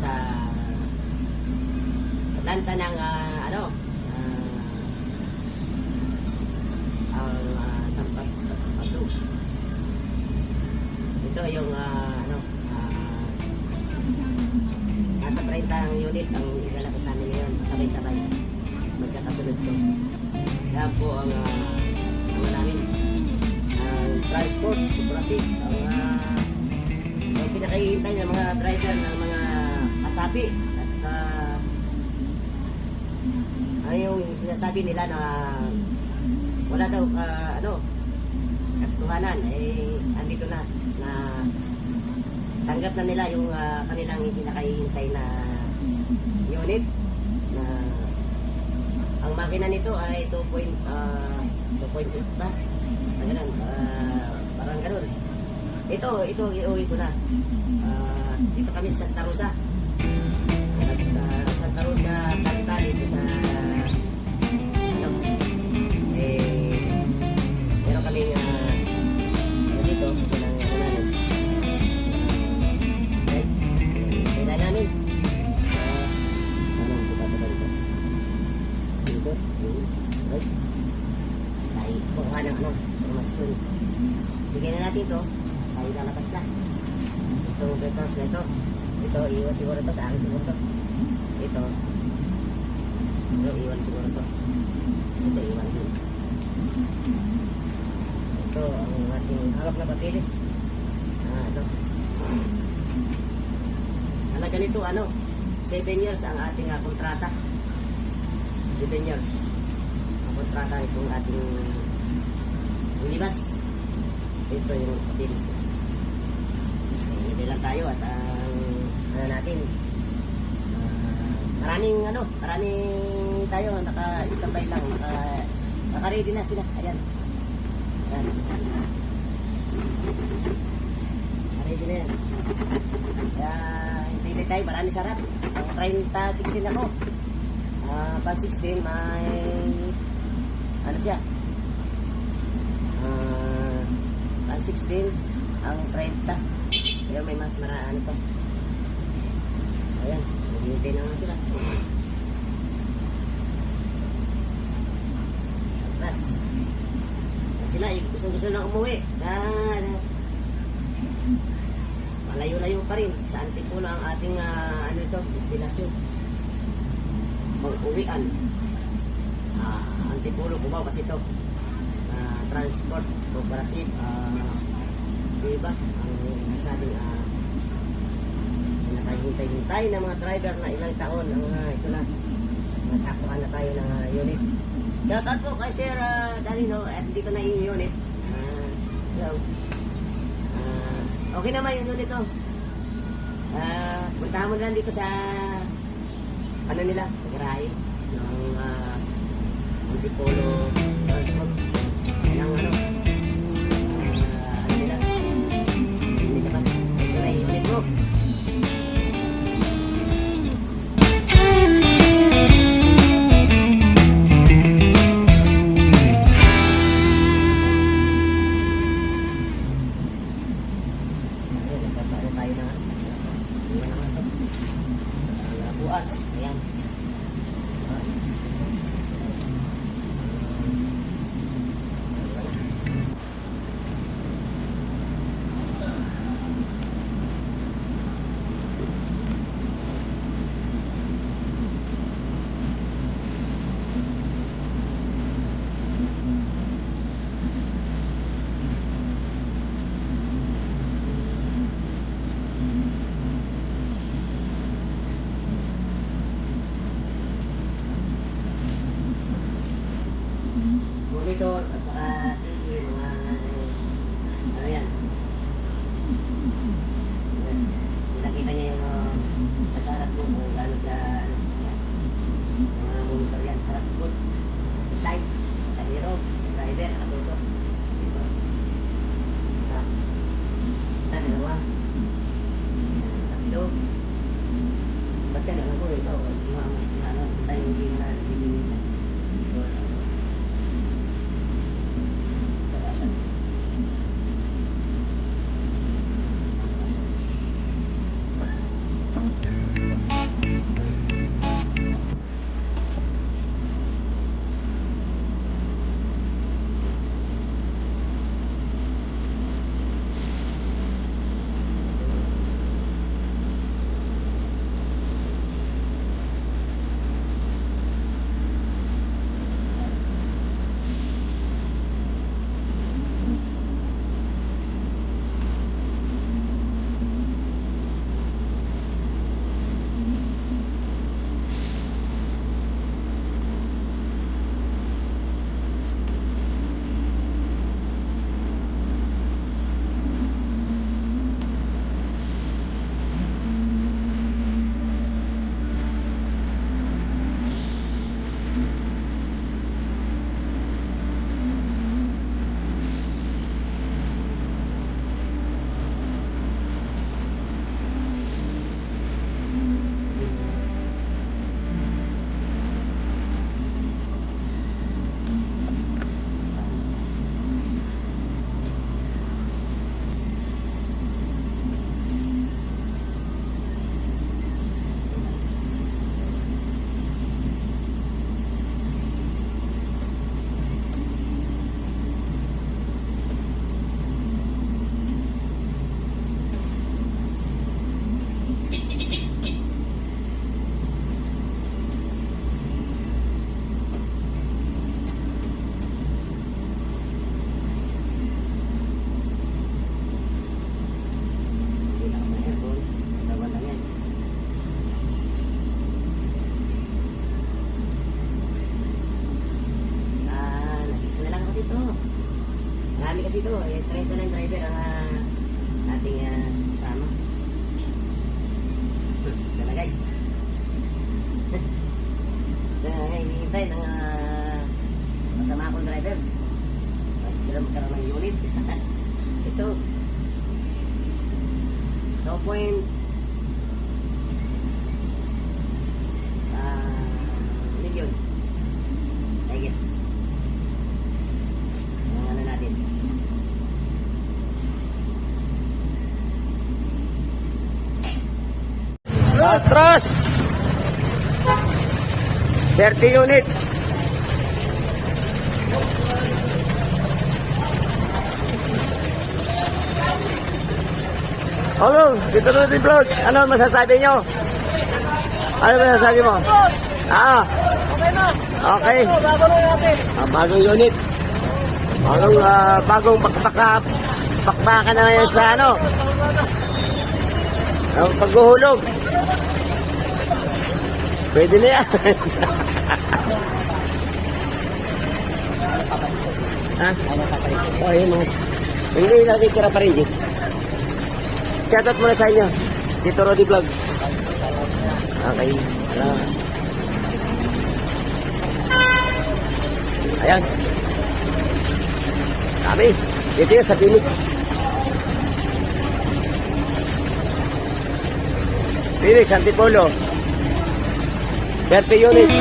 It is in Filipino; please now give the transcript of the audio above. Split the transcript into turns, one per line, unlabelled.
sa Atlanta ng San Pablo. Ito yung nasa 30 ang unit ang ilalabas namin ngayon, sabay-sabay magkakasunod ko. Kaya po ang namin transport cooperative ang pinakahihintay ng mga driver ng mga kasapi at yung sinasabi nila na wala daw katotohanan, andito na tanggap na nila yung kanilang pinakahihintay na unit na ang makina nito ay 2.8 ba? Basta ganun, parang ganun. Ito iuwi ko na. Dito kami sa Santa Rosa. Santa Rosa, Canta, dito sa meron kaming dito, ito lang namin. Okay, pwede namin. Anong bukas sa dito? Dito, right? Tayo, kuha ng formasyon. Bigyan na natin ito. Tayo lalabas na. Ito, breakers na ito. Ito, iwan siguro ito. Sa akin siguro ito. Ito, iwan siguro ito. Ito, iwan din. Ito, ang ating harap na papilis. Ito. Halaga nito, 7 years ang ating kontrata. 7 years. Ang kontrata itong ating ilibas. Ito yung papilis. Hindi lang tayo at natin. Maraming tayo naka-standby lang, naka-ready na sila. Ayan. Naka-ready na yan. Kaya hindi tayo, marami sarap. 30-16 ako. Pag 16 may siya. Pag 16 ang 30. Pero may mas maraan pa. Ayan, naghihintay na nga sila. Atras. Sila, gusto na umuwi. Malayo-layo pa rin. Sa Antipolo ang ating destinasyon. Mag-uwian. Antipolo, Cubao kasi ito. Transport cooperative. Diba? Ang nasabing nakahintay-hintay ng mga driver na ilang taon ito na nagkakuha na tayo ng unit. Shout out po kay Sir Danilo at dito na yung unit. Okay naman yung unit puntahan mo na lang dito sa nila sa garahe ng Antipolo Transport ng nila nilabas ito na yung unit mo. Ayan. Marami kasi ito, 39 driver ang ating kasama. Ito na guys. Hinihintay ng masama akong driver. Tapos sila magkaroon ng unit. Ito. 2 million. I guess. Ang ano natin.
Atras 30 unit. Hello, dito na di vlogs. Ano masasabi nyo? Ano masasabi mo?
Okay na.
Okay.
Bago na natin.
Bagong unit. Bagong bakbakan na ngayon sa ano? Ang paghuhulog. Pwede na yan. Ha? O, yun mo. Hindi natitira pa rin, Jake. Shoutout muna sa inyo. Dito Rodi Vlogs. Okay. Ayan. Kami. Dito yun sa Phoenix. Phoenix, Antipolo. 30 units.